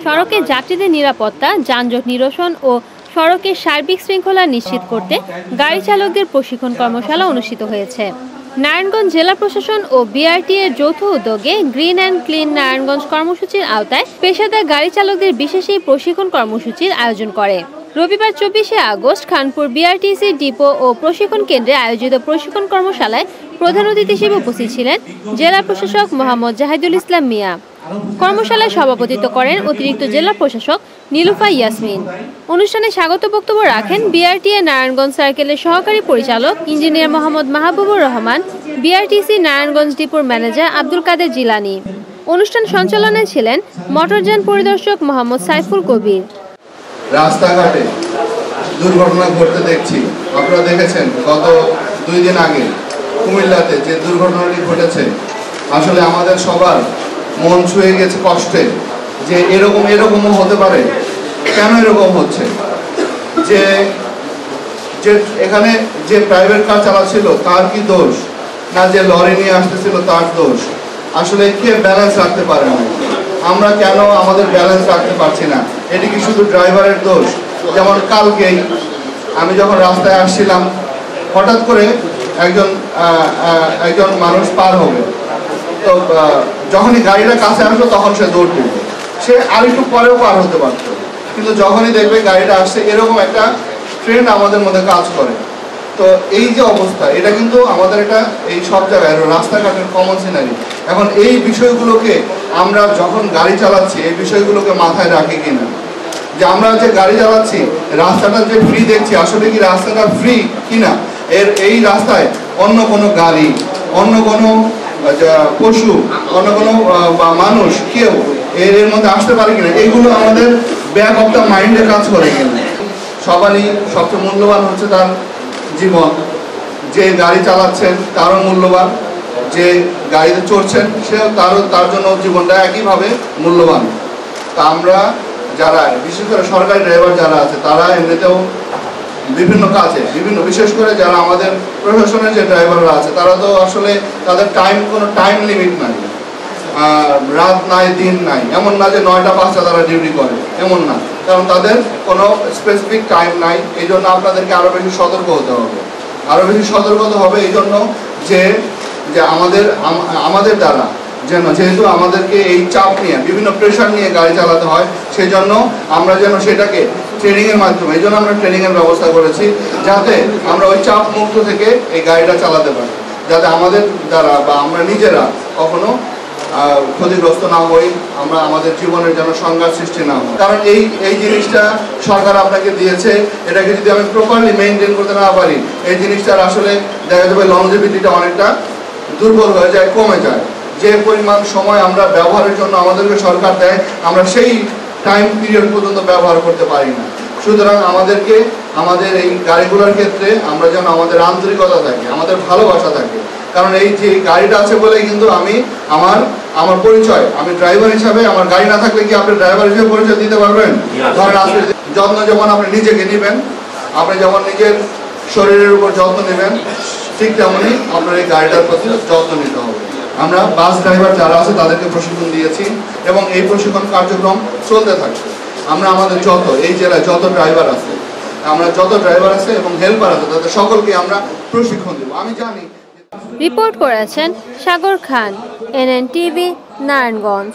সড়কে যাত্রীদের নিরাপত্তা, যানজট নিরসন ও সড়কের সার্বিক শৃঙ্খলা নিশ্চিত করতে গাড়ি চালকদের প্রশিক্ষণ কর্মশালা অনুষ্ঠিত হয়েছে। নারায়ণগঞ্জ জেলা প্রশাসন ও বিআরটিএ এর যৌথ উদ্যোগে গ্রিন অ্যান্ড ক্লিন নারায়ণগঞ্জ কর্মসূচির আওতায় পেশাদার গাড়ি চালকদের বিশেষ এই প্রশিক্ষণ কর্মসূচির আয়োজন করে। রবিবার 24শে আগস্ট খানপুর বিআরটিসি ডিপো ও প্রশিক্ষণ কেন্দ্রে আয়োজিত প্রশিক্ষণ কর্মশালায় প্রধান অতিথি হিসেবে উপস্থিত ছিলেন জেলা প্রশাসক মোহাম্মদ জাহিদুল ইসলাম মিয়া। কর্মশালায় সভাপতিত্ব করেন অতিরিক্ত জেলা প্রশাসক নীলুফা ইয়াসমিন। অনুষ্ঠানে স্বাগত বক্তব্য রাখেন বিআরটিএ নারায়ণগঞ্জ সার্কেলের সহকারী পরিচালক ইঞ্জিনিয়ার মোহাম্মদ মাহবুবুর রহমান, বিআরটিসি নারায়ণগঞ্জ ডিপোর ম্যানেজার আব্দুল কাদের জিলানি। অনুষ্ঠান সঞ্চালনায় ছিলেন মোটরযান পরিদর্শক মোহাম্মদ সাইফুল কবির। রাস্তাঘাটে দুর্ঘটনা ঘটতে দেখছি, আপনারা দেখেছেন গত 2 দিন আগে কুমিল্লাতে যে দুর্ঘটনাটি ঘটেছে, আসলে আমাদের সবার মন ছুঁয়ে গেছে কষ্টে যে এরকমও হতে পারে। কেন এরকম হচ্ছে? যে এখানে যে প্রাইভেট কার চালাচ্ছিল তার কি দোষ, না যে লরি নিয়ে আসতেছিল তার দোষ? আসলে কে ব্যালেন্স রাখতে পারে না? আমরা কেন আমাদের ব্যালেন্স রাখতে পারছি না? এটি কি শুধু ড্রাইভারের দোষ? যেমন কালকেই আমি যখন রাস্তায় আসছিলাম, হঠাৎ করে একজন মানুষ পার হবে, তো যখনই গাড়িটা কাছে আসলো তখন সে দৌড় দিল। সে আর একটু পরেও পার হতে পারত, কিন্তু যখনই দেখবে গাড়িটা আসছে, এরকম একটা ট্রেন্ড আমাদের মধ্যে কাজ করে। তো এই যে অবস্থা, এটা কিন্তু আমাদের একটা এই সব জায়গায় রাস্তাঘাটের কমন সিনারি। এখন এই বিষয়গুলোকে আমরা যখন গাড়ি চালাচ্ছি, এই বিষয়গুলোকে মাথায় রাখি কিনা, যে আমরা যে গাড়ি চালাচ্ছি, রাস্তাটা যে ফ্রি দেখছি, আসলে কি রাস্তাটা ফ্রি কিনা? এই রাস্তায় অন্য কোনো গাড়ি, অন্য কোনো পশু, অন্য কোনো মানুষ, কেউ এর মধ্যে আসতে পারে কিনা, এইগুলো আমাদের ব্যাক অফ দ্য মাইন্ডে কাজ করে কিনা। সবারই সবচেয়ে মূল্যবান হচ্ছে তার জীবন। যে গাড়ি চালাচ্ছেন তারও মূল্যবান, যে গাড়িতে চড়ছেন সেও তার জন্য জীবনটা একইভাবে মূল্যবান। তা আমরা যারা, বিশেষ করে সরকারি ড্রাইভার যারা আছে, তারা এমনিতেও বিভিন্ন কাজে, বিশেষ করে যারা আমাদের প্রশাসনের যে ড্রাইভাররা আছে, তারা তো আসলে তাদের কোনো টাইম লিমিট নাই, রাত নাই দিন নাই, এমন না যে 9টা 5টা তারা ডিউটি করে, এমন না। কারণ তাদের কোনো স্পেসিফিক টাইম নাই। এই জন্য আপনাদেরকে আরও বেশি সতর্ক হতে হবে। এই জন্য যে আমাদের দ্বারা যেহেতু আমাদেরকে এই চাপ নিয়ে, বিভিন্ন প্রেশার নিয়ে গাড়ি চালাতে হয়, সেই জন্য আমরা যেন সেটাকে ট্রেনিংয়ের মাধ্যমে, এই জন্য আমরা ট্রেনিংয়ের ব্যবস্থা করেছি, যাতে আমরা ওই চাপ মুক্ত থেকে এই গাড়িটা চালাতে পারি, যাতে আমাদের দ্বারা বা আমরা নিজেরা কখনো ক্ষতিগ্রস্ত না হই, আমরা আমাদের জীবনের যেন সংঘাত সৃষ্টি না হয়। কারণ এই জিনিসটা সরকার আপনাকে দিয়েছে, এটাকে যদি আমি প্রপারলি মেনটেন করতে না পারি, এই জিনিসটার আসলে দেখা যাবে লংজিভিটিটা অনেকটা দুর্বল হয়ে যায়, কমে যায়। যে পরিমাণ সময় আমরা ব্যবহারের জন্য আমাদেরকে সরকার দেয়, আমরা সেই টাইম পিরিয়ড পর্যন্ত ব্যবহার করতে পারি না। সুতরাং আমাদেরকে আমাদের এই গাড়িগুলোর ক্ষেত্রে আমরা যেন আমাদের আন্তরিকতা থাকে, আমাদের ভালোবাসা থাকে। কারণ এই যে গাড়িটা আছে বলেই কিন্তু আমি আমার পরিচয়, আমি ড্রাইভার হিসাবে, আমার গাড়ি না থাকলে কি আপনি ড্রাইভার হিসেবে পরিচয় দিতে পারবেন? ধরেন আপনি যত্ন যেমন আপনি নিজেকে নেবেন, আপনি যেমন নিজের শরীরের উপর যত্ন নেবেন, ঠিক তেমনই আপনার এই গাড়িটার প্রতি যত্ন নিতে হবে। আমরা বাস ড্রাইভার যারা আছে তাদেরকে প্রশিক্ষণ দিয়েছি এবং এই প্রশিক্ষণ কার্যক্রম চলতে থাকবে। আমরা আমাদের এই জেলায় যত ড্রাইভার আছে এবং হেল্পার আছে, তাদের সকলকে আমরা প্রশিক্ষণ দেব। আমি জানি। রিপোর্ট করেছেন সাগর খান, NNTV, নারায়ণগঞ্জ।